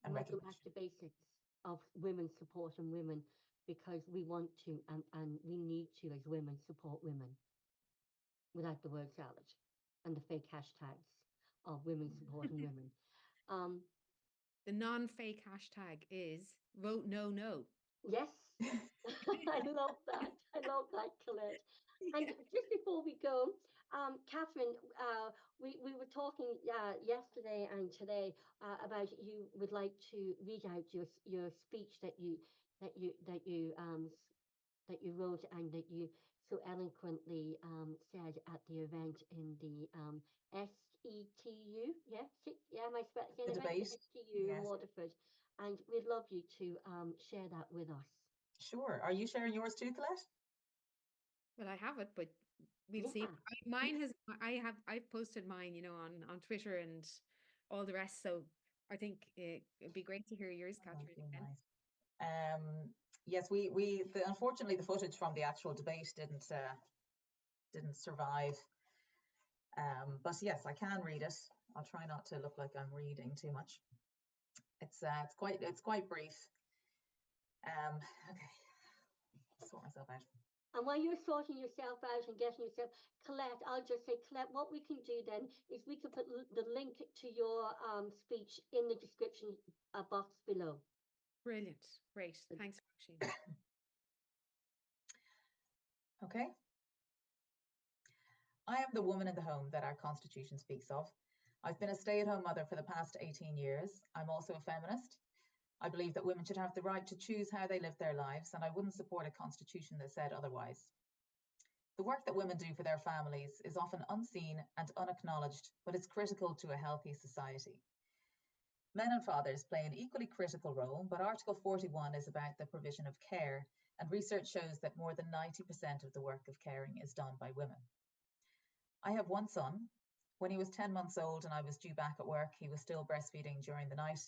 And go back to basics of women supporting women, because we want to, and we need to, as women, support women without the word salad and the fake hashtags of women supporting women. The non-fake hashtag is vote no. Yes. I love that. I love that, Colette. And just before we go, Catherine, we were talking yesterday and today about, you would like to read out your speech that you wrote, and that you so eloquently said at the event in the SETU. Yeah, am I saying the it right? debate. SETU in Waterford, and we'd love you to share that with us. Sure. Are you sharing yours too, Colette? Well, I have it, but we'll see. I've posted mine, on Twitter and all the rest. So I think it'd be great to hear yours, Catherine. Nice. Yes, unfortunately the footage from the actual debate didn't survive. But yes, I can read it. I'll try not to look like I'm reading too much. It's quite brief. Okay, sort myself out. And while you're sorting yourself out and getting yourself, Colette, I'll just say, Colette, what we can do then is we can put the link to your speech in the description box below. Brilliant. Great. Thanks, Roisin. Okay. I am the woman in the home that our Constitution speaks of. I've been a stay-at-home mother for the past 18 years. I'm also a feminist. I believe that women should have the right to choose how they live their lives, and I wouldn't support a constitution that said otherwise. The work that women do for their families is often unseen and unacknowledged, but it's critical to a healthy society. Men and fathers play an equally critical role, but Article 41 is about the provision of care, and research shows that more than 90% of the work of caring is done by women. I have one son. When he was 10 months old and I was due back at work, he was still breastfeeding during the night.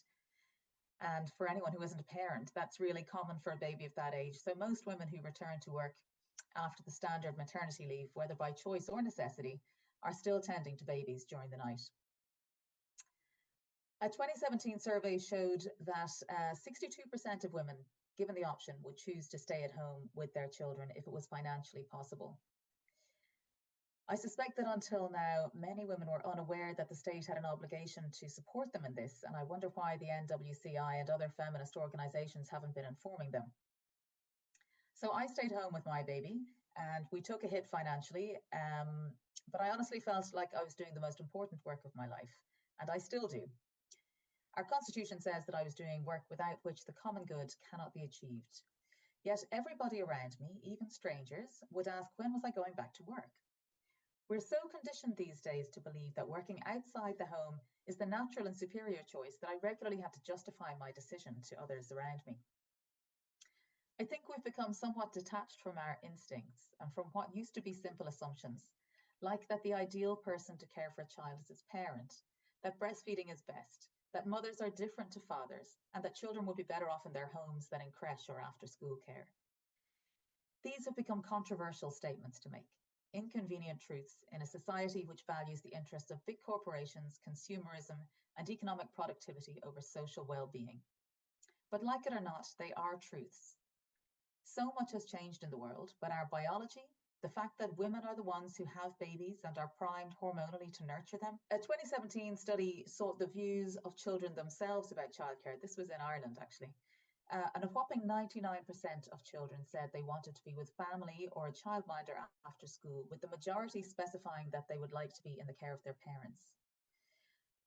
And for anyone who isn't a parent, that's really common for a baby of that age. So most women who return to work after the standard maternity leave, whether by choice or necessity, are still tending to babies during the night. A 2017 survey showed that 62% of women, given the option, would choose to stay at home with their children if it was financially possible. I suspect that until now, many women were unaware that the state had an obligation to support them in this, and I wonder why the NWCI and other feminist organisations haven't been informing them. So I stayed home with my baby, and we took a hit financially, but I honestly felt like I was doing the most important work of my life, and I still do. Our Constitution says that I was doing work without which the common good cannot be achieved. Yet everybody around me, even strangers, would ask, when was I going back to work? We're so conditioned these days to believe that working outside the home is the natural and superior choice that I regularly had to justify my decision to others around me. I think we've become somewhat detached from our instincts and from what used to be simple assumptions, like that the ideal person to care for a child is its parent, that breastfeeding is best, that mothers are different to fathers, and that children would be better off in their homes than in creche or after-school care. These have become controversial statements to make, inconvenient truths in a society which values the interests of big corporations, consumerism, and economic productivity over social well-being. But like it or not, they are truths. So much has changed in the world, but our biology, the fact that women are the ones who have babies and are primed hormonally to nurture them. A 2017 study sought the views of children themselves about childcare. This was in Ireland, actually. And a whopping 99% of children said they wanted to be with family or a childminder after school, with the majority specifying that they would like to be in the care of their parents.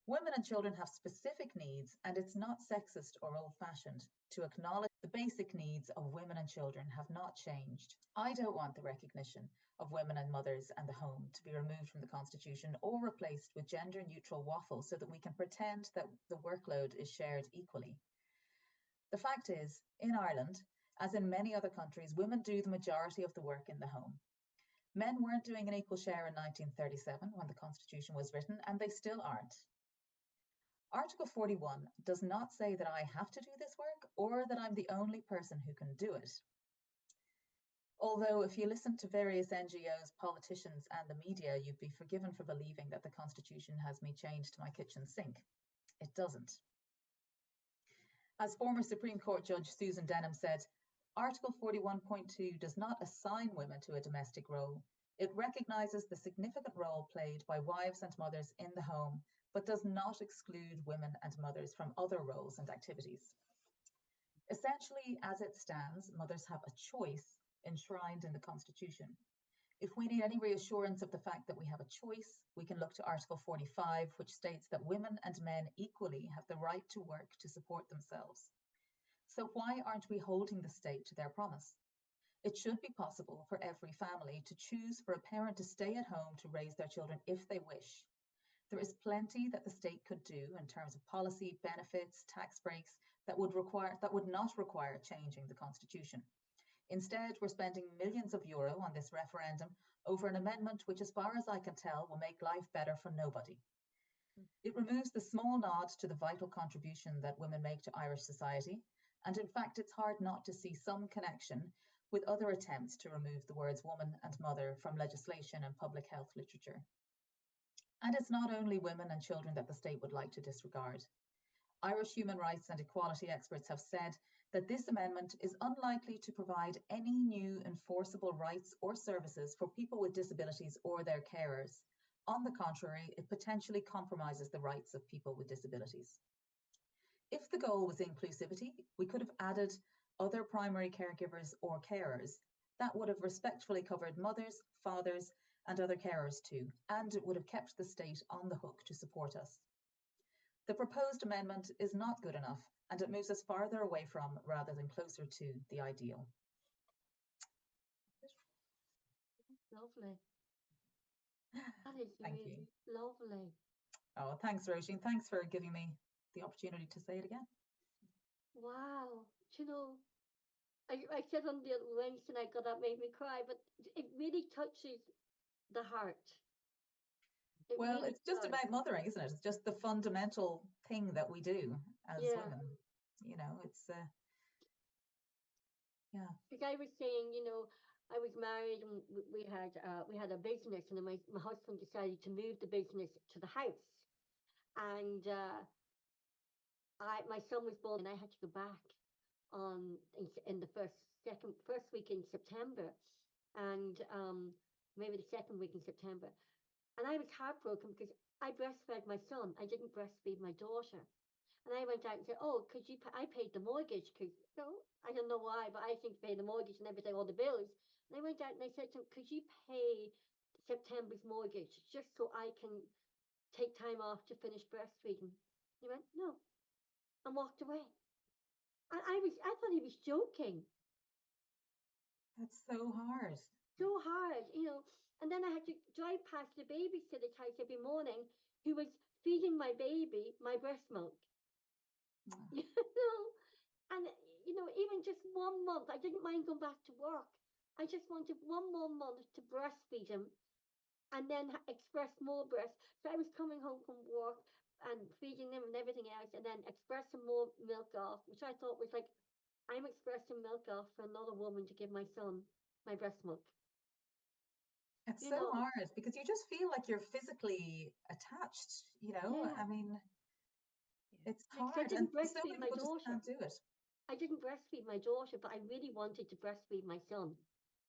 Women and children have specific needs, and it's not sexist or old-fashioned to acknowledge the basic needs of women and children have not changed. I don't want the recognition of women and mothers and the home to be removed from the Constitution or replaced with gender-neutral waffle so that we can pretend that the workload is shared equally. The fact is, in Ireland, as in many other countries, women do the majority of the work in the home. Men weren't doing an equal share in 1937 when the Constitution was written, and they still aren't. Article 41 does not say that I have to do this work or that I'm the only person who can do it. Although if you listen to various NGOs, politicians, and the media, you'd be forgiven for believing that the Constitution has me chained to my kitchen sink. It doesn't. As former Supreme Court Judge Susan Denham said, Article 41.2 does not assign women to a domestic role. It recognises the significant role played by wives and mothers in the home, but does not exclude women and mothers from other roles and activities. Essentially, as it stands, mothers have a choice enshrined in the Constitution. If we need any reassurance of the fact that we have a choice, we can look to Article 45, which states that women and men equally have the right to work to support themselves. So why aren't we holding the state to their promise? It should be possible for every family to choose for a parent to stay at home to raise their children if they wish. There is plenty that the state could do in terms of policy, benefits, tax breaks that would not require changing the Constitution. Instead, we're spending millions of euro on this referendum over an amendment which, as far as I can tell, will make life better for nobody. It removes the small nod to the vital contribution that women make to Irish society, and in fact, it's hard not to see some connection with other attempts to remove the words woman and mother from legislation and public health literature. And it's not only women and children that the state would like to disregard. Irish human rights and equality experts have said that this amendment is unlikely to provide any new enforceable rights or services for people with disabilities or their carers. On the contrary, it potentially compromises the rights of people with disabilities. If the goal was inclusivity, we could have added other primary caregivers or carers. That would have respectfully covered mothers, fathers, and other carers too, and it would have kept the state on the hook to support us. The proposed amendment is not good enough, and it moves us farther away from rather than closer to the ideal. Lovely. That is Thank really lovely. Oh, thanks, Roisin. Thanks for giving me the opportunity to say it again. Wow. Do you know, I said on the Wednesday night, God, that made me cry, but it really touches the heart. It Well, really it's just does. about mothering, isn't it? It's just the fundamental thing that we do as Yeah. women. You know, it's yeah. Because I was saying, you know, I was married and we had a business, and then my husband decided to move the business to the house, and my son was born, and I had to go back in the first week in September, and maybe the second week in September, and I was heartbroken because I breastfed my son. I didn't breastfeed my daughter. And I went out and said, "Oh, could you? I paid the mortgage because, you know, I don't know why, but I seem to pay the mortgage and everything, all the bills." And I went out and I said to him, "Could you pay September's mortgage just so I can take time off to finish breastfeeding?" He went, "No," and walked away. And I thought he was joking. That's so hard. So hard, you know. And then I had to drive past the babysitter's house every morning who was feeding my baby my breast milk. You know, and you know, even just 1 month, I didn't mind going back to work. I just wanted one more month to breastfeed him and then express more breast. So I was coming home from work and feeding him and everything else, and then expressing more milk off, which I thought was like, I'm expressing milk off for another woman to give my son my breast milk. It's You so know, hard because you just feel like you're physically attached, you know? yeah. I mean, it's Because I hard, and didn't so breastfeed many my people just daughter. can't do it. I didn't breastfeed my daughter, but I really wanted to breastfeed my son,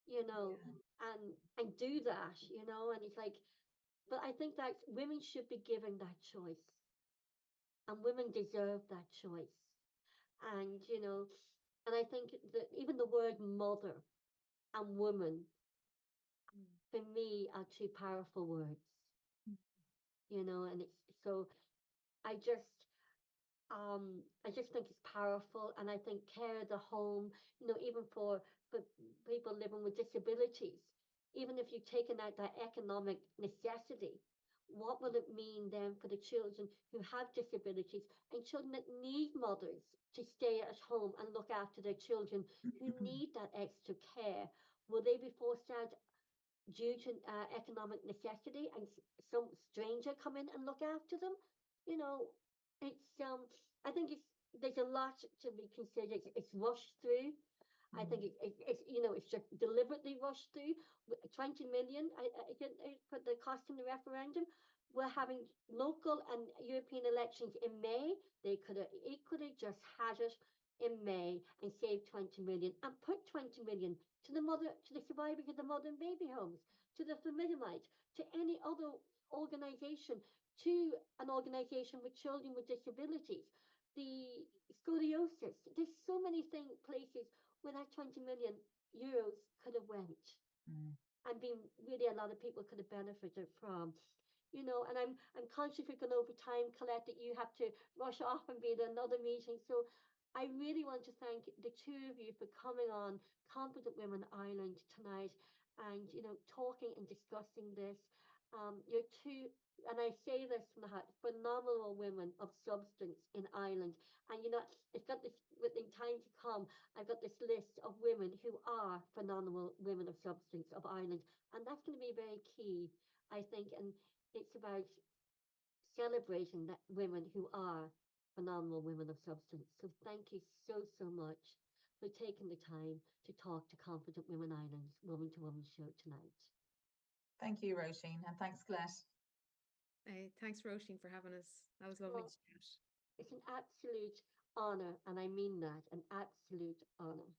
you know, Yeah. and do that, you know, and it's like, but I think that women should be given that choice, and women deserve that choice. And, you know, and I think that even the word mother and woman, for me, are two powerful words, you know, and it's so I just, I just think it's powerful, and I think care of the home, you know, even for people living with disabilities, even if you've taken out that economic necessity, what will it mean then for the children who have disabilities and children that need mothers to stay at home and look after their children who need that extra care? Will they be forced out due to economic necessity, and some stranger come in and look after them? You know, it's I think there's a lot to be considered. It's rushed through. I think it's you know, it's just deliberately rushed through. 20 million. I put the cost in the referendum. We're having local and European elections in May. They could have equally just had it in May and saved 20 million and put 20 million to the survivors of the mother and baby homes, to the thalidomide, to any other organization, to an organization with children with disabilities, the scoliosis. There's so many places where that 20 million euros could have went Mm. and been really, a lot of people could have benefited from. You know, and I'm conscious we're going over time, Colette, that you have to rush off and be at another meeting. So I really want to thank the two of you for coming on Competent Women Ireland tonight, and you know, talking and discussing this. You're two, and I say this from the heart, phenomenal women of substance in Ireland. And you know, it's got this, within time to come, I've got this list of women who are phenomenal women of substance of Ireland, and that's going to be very key, I think. And it's about celebrating that women who are phenomenal women of substance. So thank you so, so much for taking the time to talk to Confident Women Ireland's Woman to Woman show tonight. Thank you, Roisin, and thanks, Colette. Thanks, Roisin, for having us. That was lovely Well, to chat. it's an absolute honor, and I mean that, an absolute honor.